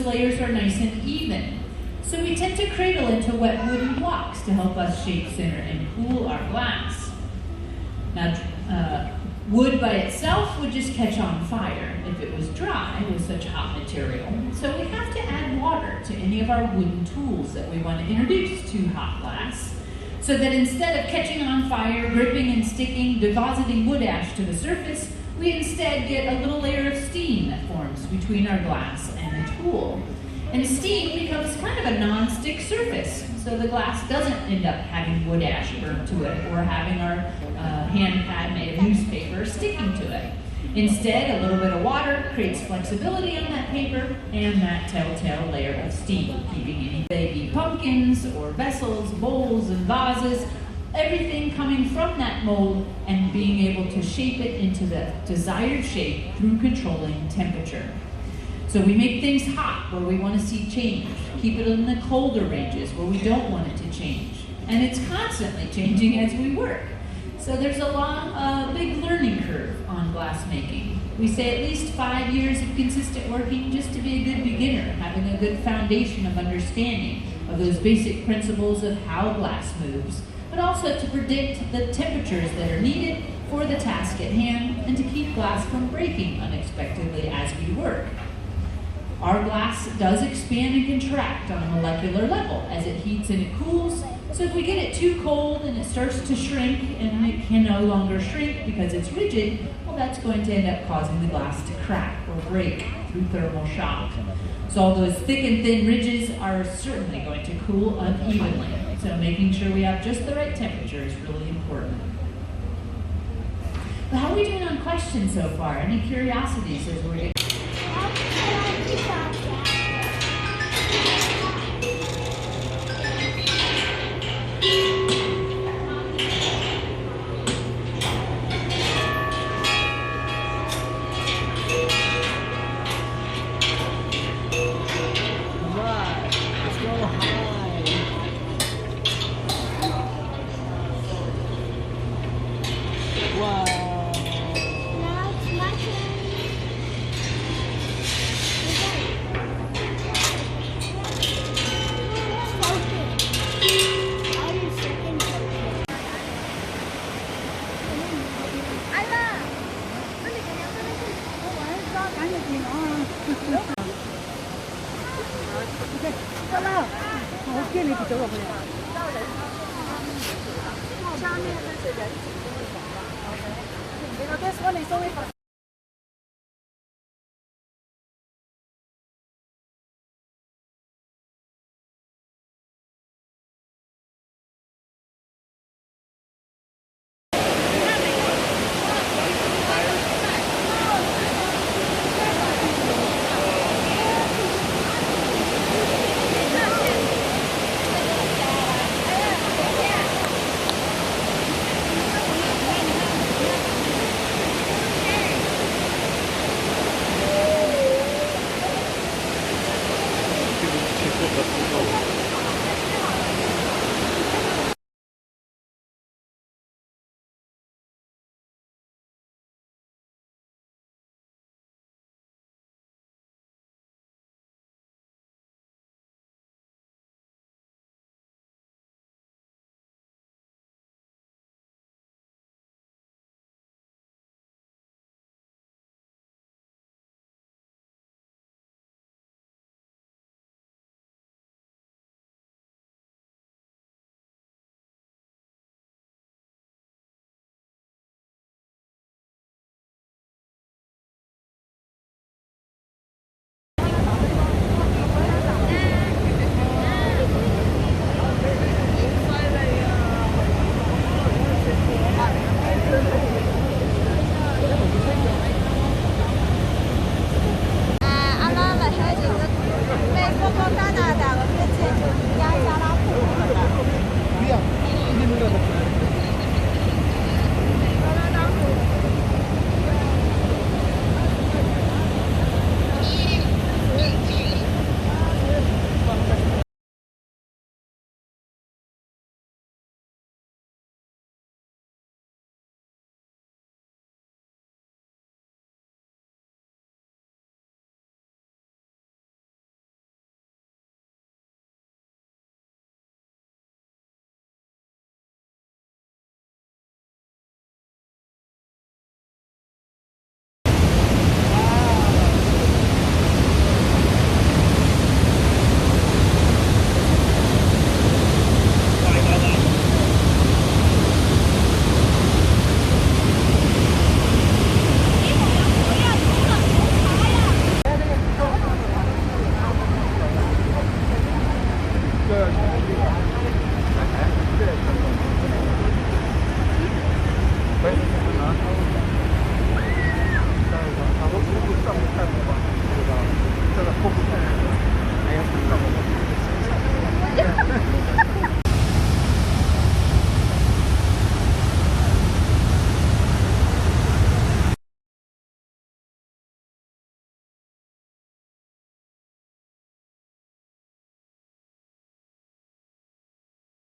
layers are nice and even. So we tend to cradle into wet wooden blocks to help us shape center and cool our glass. Now, wood by itself would just catch on fire if it was dry with such hot material. So we have to add water to any of our wooden tools that we want to introduce to hot glass, so that instead of catching on fire, gripping and sticking, depositing wood ash to the surface, we instead get a little layer of steam that forms between our glass and the tool. And steam becomes kind of a non-stick surface, so the glass doesn't end up having wood ash burnt to it or having our hand pad made of newspaper sticking to it. Instead, a little bit of water creates flexibility on that paper and that telltale layer of steam, keeping any baby pumpkins or vessels, bowls, and vases, everything coming from that mold and being able to shape it into the desired shape through controlling temperature. So we make things hot where we want to see change, keep it in the colder ranges where we don't want it to change. And it's constantly changing as we work. So there's a big learning curve on glass making. We say at least 5 years of consistent working just to be a good beginner, having a good foundation of understanding of those basic principles of how glass moves, but also to predict the temperatures that are needed for the task at hand and to keep glass from breaking unexpectedly as we work. Our glass does expand and contract on a molecular level as it heats and it cools. So if we get it too cold and it starts to shrink and it can no longer shrink because it's rigid, well, that's going to end up causing the glass to crack or break through thermal shock. So all those thick and thin ridges are certainly going to cool unevenly. So making sure we have just the right temperature is really important. But how are we doing on questions so far? Any curiosities as we're getting? This one is only for